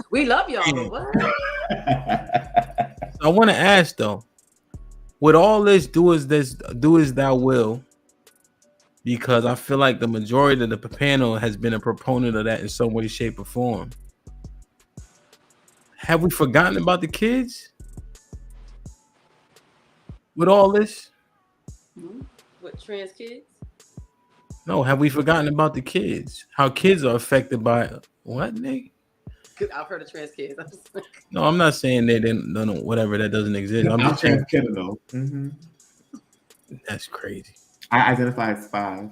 We love y'all, Yeah. but what? I want to ask though, with all this, do as thou will, because I feel like the majority of the panel has been a proponent of that in some way, shape, or form. Have we forgotten about the kids with all this? What, trans kids? No, have we forgotten about the kids? How kids are affected by what, Nate? 'Cause I've heard of trans kids. I'm just like, No, I'm not saying they didn't, no, whatever, that doesn't exist. I'm I'm just saying transkidal. Mm-hmm. that's crazy. I identify as 5.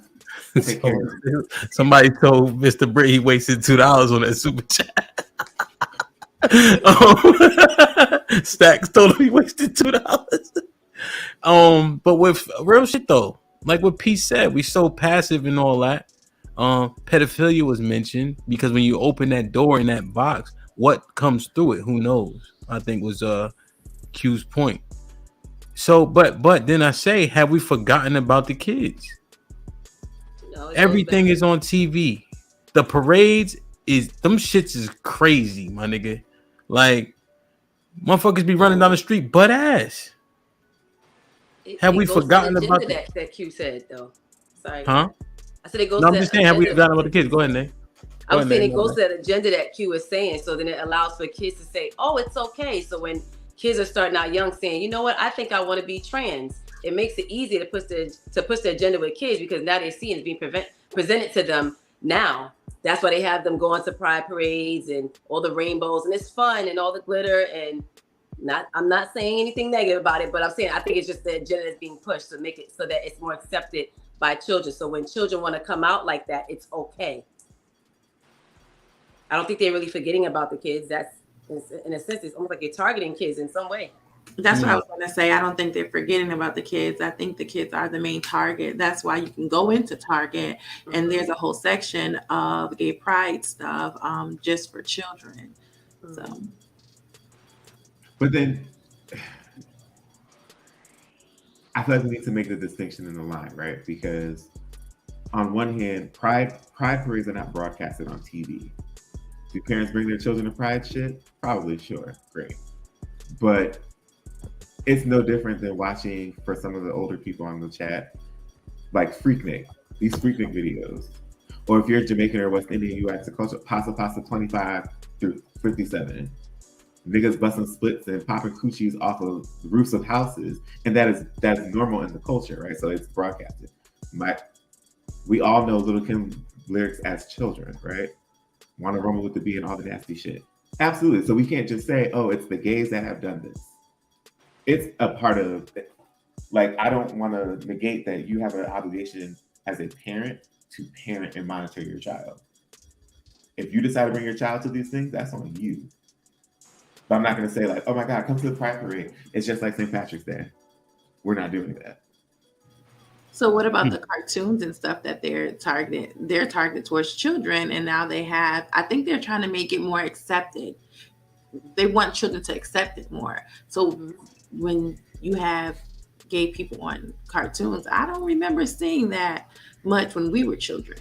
Take care of it. Somebody told Mr. Britt he wasted $2 on that super chat. Stacks told him he wasted $2. But with real shit though, like what Pete said, we so passive and all that. Pedophilia was mentioned because when you open that door in that box, what comes through it? Who knows? I think was Q's point. So, but then I say, have we forgotten about the kids? no, Everything is on TV. The parades is them shits is crazy, my nigga. Like motherfuckers be running down the street butt ass. Have we forgotten about that Q said though? Sorry. Huh? I said it goes. No, I'm to just saying, have we forgotten about the kids? Go ahead, Nate. I was saying it goes to that agenda that Q is saying, so then it allows for kids to say, "Oh, it's okay." So when kids are starting out young, saying, "You know what? I think I want to be trans," it makes it easier to push the agenda with kids because now they're seeing it's being presented to them now. That's why they have them going to pride parades and all the rainbows and it's fun and all the glitter and I'm not saying anything negative about it, but I'm saying I think it's just the agenda that's being pushed to make it so that it's more accepted by children. So when children want to come out like that, it's okay. I don't think they're really forgetting about the kids. That's in a sense, it's almost like you're targeting kids in some way. That's what I was going to say. I don't think they're forgetting about the kids. I think the kids are the main target. That's why you can go into Target and there's a whole section of gay pride stuff just for children. So, but then I feel like we need to make the distinction in the line, right? Because on one hand, pride parades are not broadcasted on TV. Do parents bring their children to pride shit? Probably, sure, great. But it's no different than watching, for some of the older people on the chat, like Freaknik, these Freaknik videos. Or if you're Jamaican or West Indian, you watch the culture, Pasta 25 through 57. Niggas busting splits and popping coochies off of the roofs of houses. And that's normal in the culture, right? So it's broadcasted. We all know Lil' Kim lyrics as children, right? Wanna rumble with the bee and all the nasty shit. Absolutely. So we can't just say, oh, it's the gays that have done this. It's a part of it. Like, I don't want to negate that you have an obligation as a parent to parent and monitor your child. If you decide to bring your child to these things, that's on you. But I'm not going to say like, oh my God, come to the pride parade. It's just like St. Patrick's Day. We're not doing that. so what about the cartoons and stuff that they're targeted? They're targeted towards children, and now I think they're trying to make it more accepted. They want children to accept it more. So when you have gay people on cartoons, I don't remember seeing that much when we were children.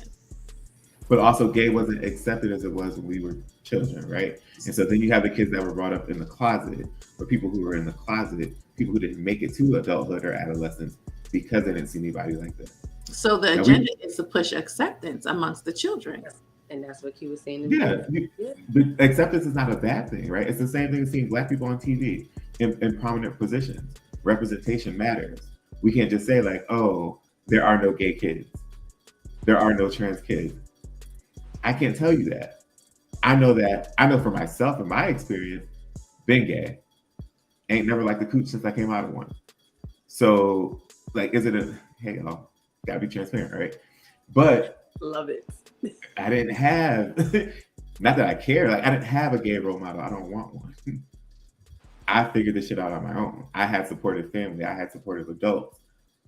But also gay wasn't accepted as it was when we were children, right? And so then you have the kids that were brought up in the closet, or people who were in the closet, people who didn't make it to adulthood or adolescence because they didn't see anybody like that. So the agenda is to push acceptance amongst the children. And that's what Q was saying. But acceptance is not a bad thing, right? It's the same thing as seeing Black people on TV in prominent positions. Representation matters. We can't just say like, oh, there are no gay kids. There are no trans kids. I can't tell you that. I know for myself in my experience, been gay. Ain't never liked the cooch since I came out of one. So like, hey y'all, gotta be transparent, right? But love it. I didn't have, not that I care, like I didn't have a gay role model. I don't want one. I figured this shit out on my own. I had supportive family. I had supportive adults,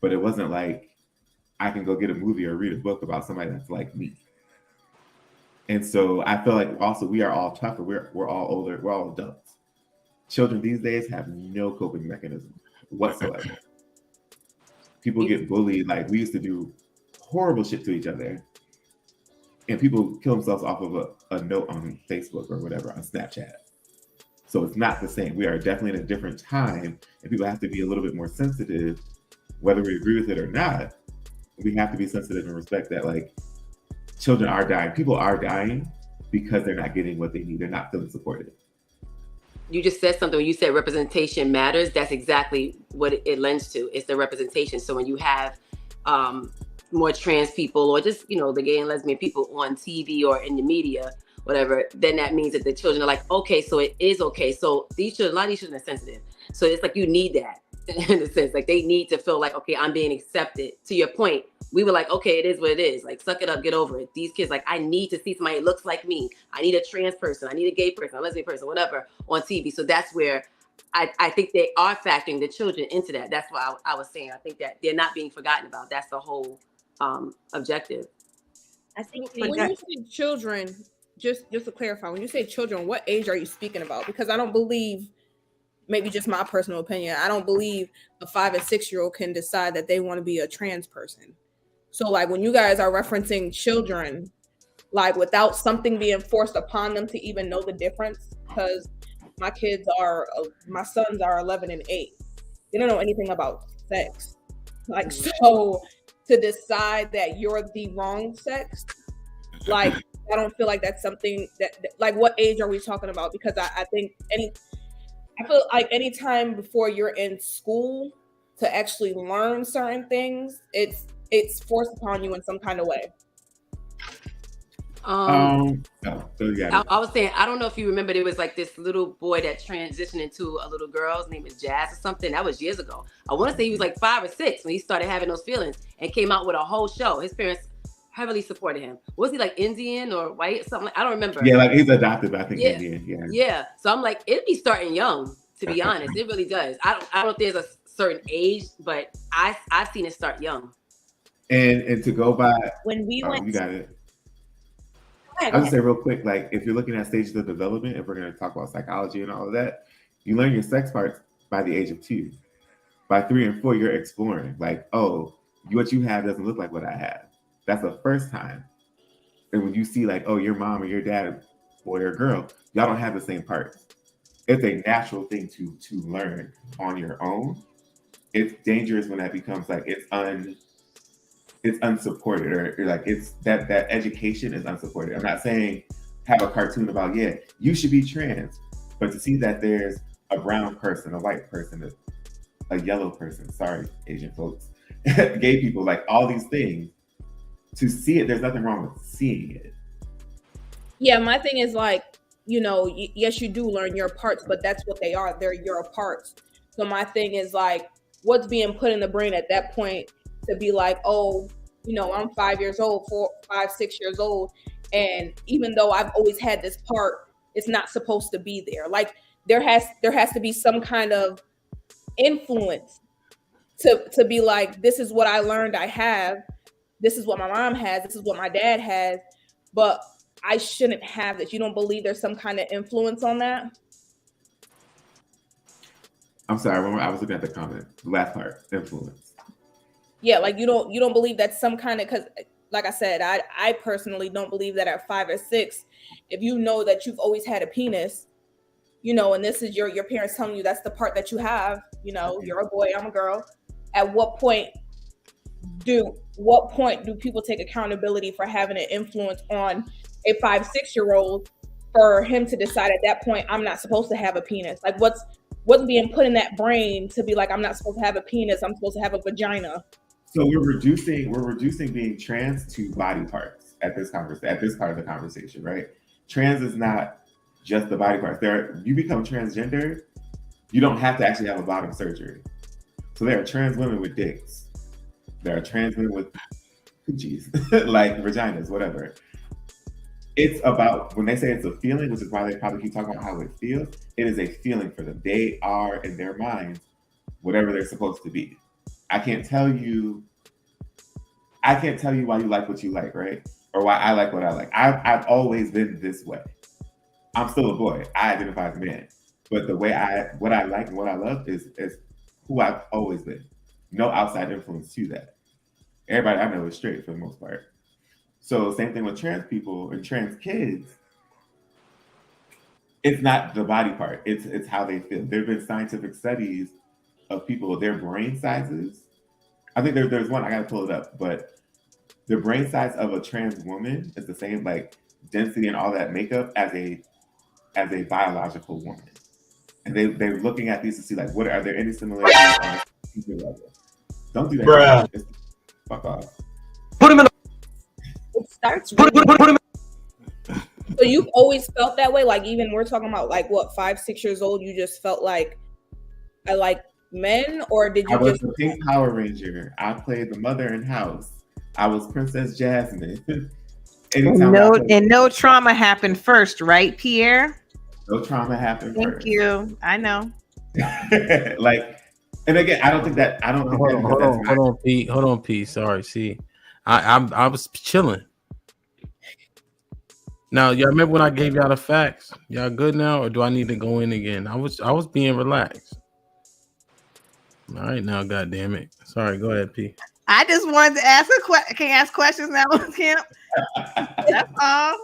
but it wasn't like I can go get a movie or read a book about somebody that's like me. And so I feel like also we are all tougher. We're all older. We're all adults. Children these days have no coping mechanism whatsoever. People get bullied. Like we used to do horrible shit to each other. And people kill themselves off of a note on Facebook or whatever on Snapchat. So it's not the same. We are definitely in a different time, and people have to be a little bit more sensitive, whether we agree with it or not. We have to be sensitive and respect that, like, children are dying. People are dying because they're not getting what they need. They're not feeling supported. You just said something when you said representation matters. That's exactly what it lends to. It's the representation. So when you have more trans people, or just, you know, the gay and lesbian people on TV or in the media, whatever, then that means that the children are like, okay, so it is okay. So these children, a lot of these children are sensitive. So it's like you need that in a sense. Like they need to feel like, okay, I'm being accepted. To your point, we were like, okay, it is what it is. Like, suck it up, get over it. These kids, like, I need to see somebody that looks like me. I need a trans person. I need a gay person, a lesbian person, whatever, on TV. So that's where I think they are factoring the children into that. That's why I was saying, I think that they're not being forgotten about. That's the whole objective. I think When you say children, just to clarify, when you say children, what age are you speaking about? Because I don't believe, maybe just my personal opinion, I don't believe a 5 and 6 year old can decide that they want to be a trans person. So like when you guys are referencing children, like without something being forced upon them to even know the difference, because my sons are 11 and 8. They don't know anything about sex. Like, so to decide that you're the wrong sex, like, I don't feel like that's something that, like, what age are we talking about? Because I feel like any time before you're in school to actually learn certain things, it's forced upon you in some kind of way. I was saying, I don't know if you remember, there was like this little boy that transitioned into a little girl. His name was Jazz or something. That was years ago. I want to say he was like 5 or 6 when he started having those feelings and came out with a whole show. His parents heavily supported him. Was he like Indian or white? Something like, I don't remember. Yeah, like he's adopted, but I think Indian. Yeah. So I'm like, it'd be starting young, to be honest. It really does. I don't think there's a certain age, but I've seen it start young. And to go by, when we went, you got it. I would say real quick, like if you're looking at stages of development, if we're going to talk about psychology and all of that, you learn your sex parts by the age of 2. By 3 and 4, you're exploring. Like, oh, what you have doesn't look like what I have. That's the first time. And when you see like, oh, your mom or your dad, boy or girl, y'all don't have the same parts. It's a natural thing to learn on your own. It's dangerous when that becomes like it's unsupported, or like it's that education is unsupported. I'm not saying have a cartoon about, yeah, you should be trans, but to see that there's a brown person, a white person, a yellow person, sorry, Asian folks, gay people, like all these things, to see it, there's nothing wrong with seeing it. Yeah, my thing is like, you know, yes, you do learn your parts, but that's what they are. They're your parts. So my thing is like, what's being put in the brain at that point to be like, oh, you know, I'm 5 years old, 5, 6 years old, and even though I've always had this part, it's not supposed to be there. Like there has to be some kind of influence to be like, this is what I learned I have, this is what my mom has, this is what my dad has, but I shouldn't have this. You don't believe there's some kind of influence on that? I'm sorry, I was looking at the comment, the last part, influence. Yeah, like you don't believe that some kind of, because like I said, I personally don't believe that at 5 or 6, if you know that you've always had a penis, you know, and this is your parents telling you that's the part that you have, you know, you're a boy, I'm a girl. At what point do people take accountability for having an influence on a 5, 6 year old for him to decide at that point, I'm not supposed to have a penis? Like what's being put in that brain to be like, I'm not supposed to have a penis, I'm supposed to have a vagina? So we're reducing being trans to body parts at this part of the conversation, right? Trans is not just the body parts. You become transgender, you don't have to actually have a bottom surgery. So there are trans women with dicks. There are trans women with coochies, like vaginas, whatever. It's about, when they say it's a feeling, which is why they probably keep talking about how it feels, it is a feeling for them. They are, in their minds, whatever they're supposed to be. I can't tell you why you like what you like, right? Or why I like what I like. I've always been this way. I'm still a boy. I identify as a man. But the way what I like and what I love is who I've always been. No outside influence to that. Everybody I know is straight for the most part. So same thing with trans people and trans kids. It's not the body part. It's how they feel. There have been scientific studies of people, their brain sizes. I think there's one, I gotta pull it up, but the brain size of a trans woman is the same like density and all that makeup as a biological woman. And they're looking at these to see like what are there any similarities on this level. Don't do that. Bruh. Fuck off. Put him in. It starts Put him. So you've always felt that way? Like even we're talking about like what 5-6 years old, you just felt like I like men, or did you I was just the Pink Power Ranger. I played the mother in House. I was Princess Jasmine. No trauma happened first, right, Pierre? No trauma happened Thank first. you. I know. Like, and again, I don't think that's Hold on, Pete. Hold on, Pete. Sorry, see, I was chilling. Now, y'all remember when I gave y'all the facts? Y'all good now, or do I need to go in again? I was being relaxed. All right, now, God damn it. Sorry, go ahead, P. I just wanted to ask a question. Can you ask questions now, Kim? That's all.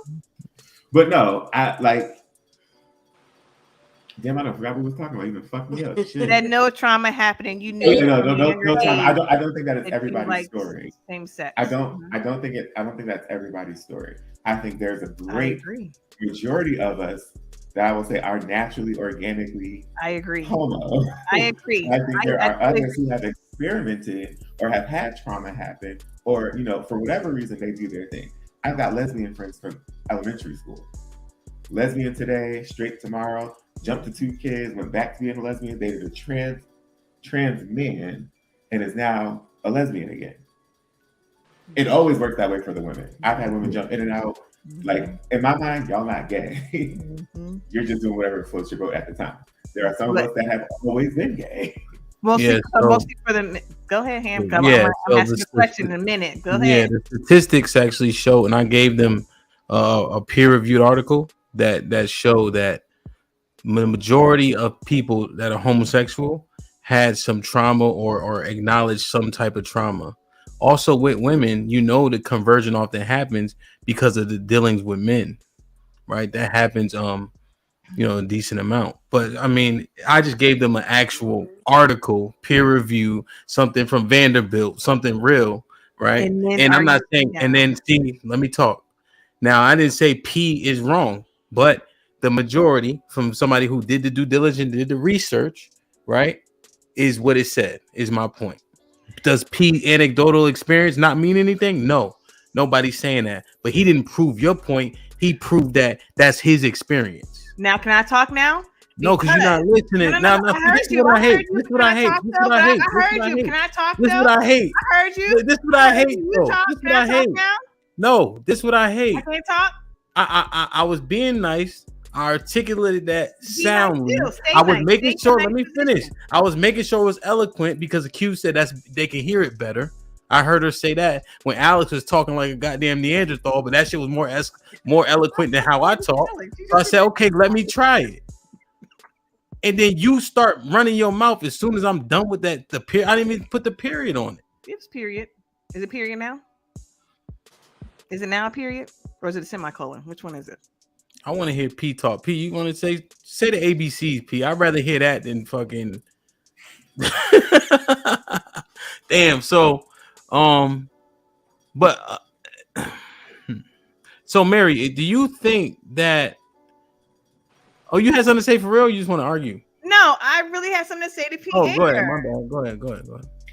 But no, I like. Damn, I don't forgot what we was talking about. You even fucked me up. Shit. That no trauma happening. You knew. No trauma. I don't think that is everybody's story. Same sex. I don't think that's everybody's story. I think there's a great majority of us that I will say are naturally, organically homo. I agree. I think there are others who have experimented or have had trauma happen, or for whatever reason they do their thing. I've got lesbian friends from elementary school. Lesbian today, straight tomorrow. Jumped to 2 kids, went back to being a lesbian, dated a trans man, and is now a lesbian again. It always works that way for the women. I've had women jump in and out. Like, in my mind, y'all not gay. You're just doing whatever floats your boat at the time. There are some of us that have always been gay. Mostly for the. Go ahead, Ham. I'm asking the question in a minute. Go ahead. Yeah, the statistics actually show, and I gave them a peer-reviewed article that show that the majority of people that are homosexual had some trauma or acknowledged some type of trauma. Also with women, the conversion often happens because of the dealings with men, right? That happens, a decent amount. But I mean, I just gave them an actual article, peer review, something from Vanderbilt, something real, right? And I'm not saying, and then see, let me talk. Now, I didn't say P is wrong, but the majority from somebody who did the due diligence, did the research, right, is what it said, is my point. Does P anecdotal experience not mean anything? No, nobody's saying that. But he didn't prove your point. He proved that that's his experience. Now, can I talk now? No, because you're not listening. No, this is what I hate. This is what I hate. This is what I hate. I heard you. Can I talk? This is what I hate. I heard you. This is what I hate. This is what I hate. No, this is what I hate. I can't talk. I was being nice. I articulated that soundly. I was making sure. Let me finish. I was making sure it was eloquent because the Q said they can hear it better. I heard her say that when Alex was talking like a goddamn Neanderthal, but that shit was more eloquent than how I talk. So I said, okay, let me try it. And then you start running your mouth as soon as I'm done with that. I didn't even put the period on it. It's period. Is it period now? Is it now a period or is it a semicolon? Which one is it? I want to hear P talk. P, you want to say the ABCs, P? I'd rather hear that than fucking. Damn. So, so Mary, do you think that? Oh, you had something to say for real? Or you just want to argue? No, I really had something to say to P. Oh, go ahead. My bad. Go ahead.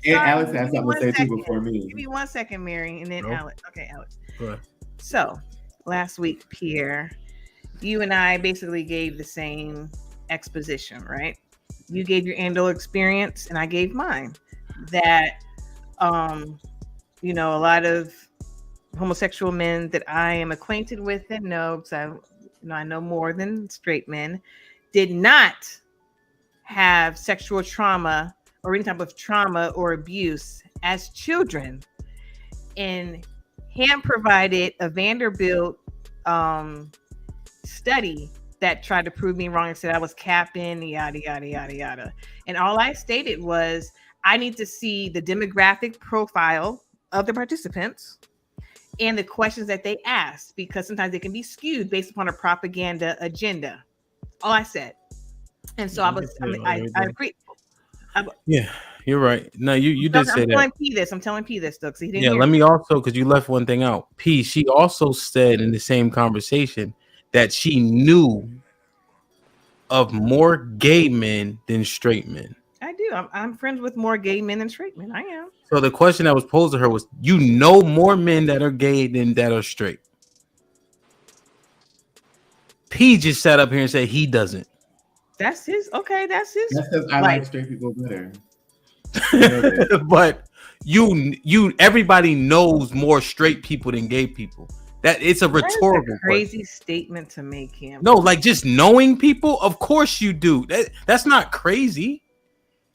And Alex has something to say too before me. Give me 1 second, Mary, and then Nope. Alex. Okay, Alex. Go ahead. So, last week, Pierre, you and I basically gave the same exposition, right? You gave your anecdotal experience, and I gave mine. That, a lot of homosexual men that I am acquainted with and know, because I know more than straight men, did not have sexual trauma or any type of trauma or abuse as children. And Ham provided a Vanderbilt study that tried to prove me wrong and said I was capping, yada, yada, yada, yada. And all I stated was, I need to see the demographic profile of the participants and the questions that they asked, because sometimes they can be skewed based upon a propaganda agenda. all I said. And so I agree. Yeah, you're right. No, you did say that. I'm telling P this, though, because he didn't Yeah, hear let me also, because you left one thing out. P, she also said in the same conversation that she knew of more gay men than straight men. I do. I'm friends with more gay men than straight men. I am. So the question that was posed to her was, you know more men that are gay than that are straight. P just sat up here and said he doesn't. That's his. Okay, that's his. That's because I like straight people better. But everybody knows more straight people than gay people. That it's a rhetorical That's a crazy statement to make him. No, like just knowing people, of course you do. That's not crazy.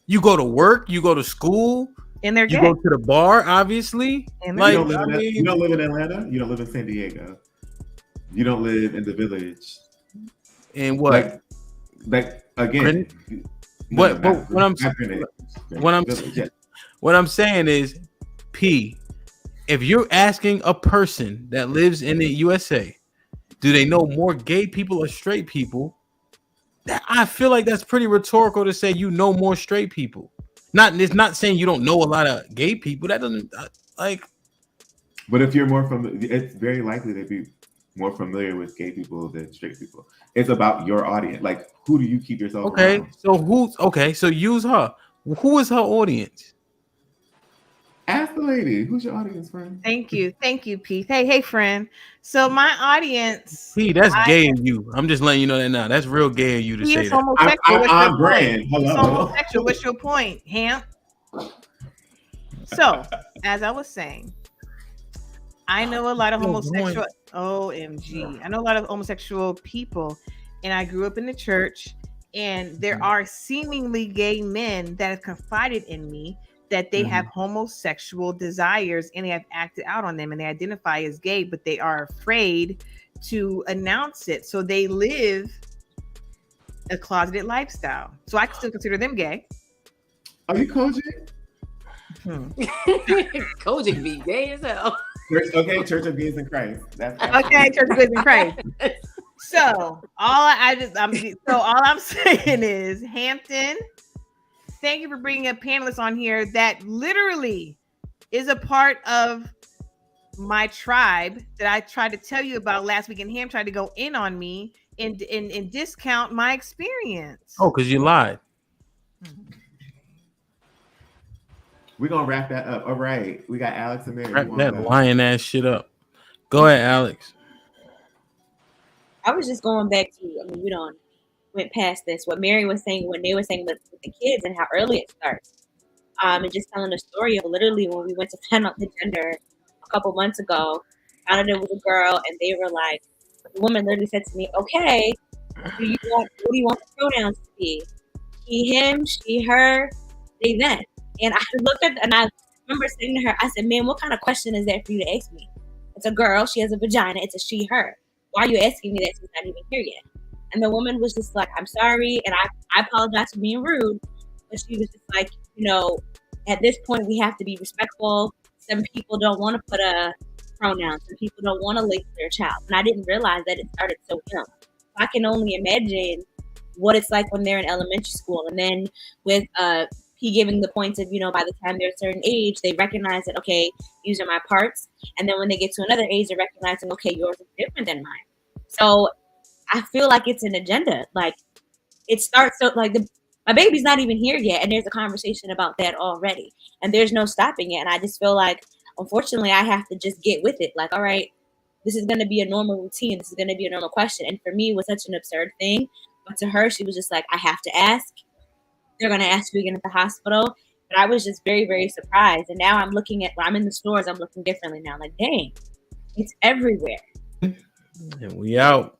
You go to work, you go to school, and they're gay. You go to the bar, obviously. And you don't live in Atlanta. You don't live in San Diego. You don't live in the Village. And what? Like again. What I'm saying is, P, if you're asking a person that lives in the USA, do they know more gay people or straight people? I feel like that's pretty rhetorical to say you know more straight people. It's not saying you don't know a lot of gay people. That doesn't like. But if you're more it's very likely to be more familiar with gay people than straight people. It's about your audience. Like, who do you keep yourself around? So use her. Who is her audience? Ask the lady. Who's your audience, friend? Thank you, Pete. Hey, friend. So my audience. Pete, that's gay in you. I'm just letting you know that now. That's real gay in you to say that. Homosexual. I'm brand. He's homosexual. What's your point, Hamp? So, as I was saying, I know a lot of homosexual. OMG. I know a lot of homosexual people, and I grew up in the church, and there are seemingly gay men that have confided in me that they have homosexual desires and they have acted out on them and they identify as gay, but they are afraid to announce it. So they live a closeted lifestyle. So I can still consider them gay. Are you Kojic? Kojic be gay as hell. Church of Gays in Christ. Okay, Church of Gays in Christ. So all I'm saying is, Hampton, thank you for bringing a panelist on here that literally is a part of my tribe that I tried to tell you about last week, and Ham tried to go in on me and discount my experience. Oh, because you lied. We're going to wrap that up. All right. We got Alex and Mary. Wrap that lying ass shit up. Go ahead, Alex. I was just going back to, we don't went past this, what Mary was saying when they were saying with the kids and how early it starts. And just telling the story of literally when we went to find out the gender a couple months ago, found out it was a girl, and they were like, the woman literally said to me, okay, what do you want the pronouns to be? He, him, she, her, they, them. And I looked at, and I remember saying to her, I said, man, what kind of question is that for you to ask me? It's a girl, she has a vagina, it's a she, her. Why are you asking me that since I'm not even here yet? And the woman was just like, I'm sorry. And I apologize for being rude. But she was just like, at this point, we have to be respectful. Some people don't want to put a pronoun. Some people don't want to label their child. And I didn't realize that it started so young. I can only imagine what it's like when they're in elementary school. And then with P giving the points of, by the time they're a certain age, they recognize that, okay, these are my parts. And then when they get to another age, they're recognizing, okay, yours is different than mine. So I feel like it's an agenda. Like it starts so like my baby's not even here yet, and there's a conversation about that already, and there's no stopping it. And I just feel like, unfortunately, I have to just get with it. Like, all right, this is going to be a normal routine. This is going to be a normal question. And for me, it was such an absurd thing. But to her, she was just like, I have to ask. They're going to ask you again at the hospital. But I was just very, very surprised. And now I'm looking at when I'm in the stores, I'm looking differently now. Like, dang, it's everywhere. And we out.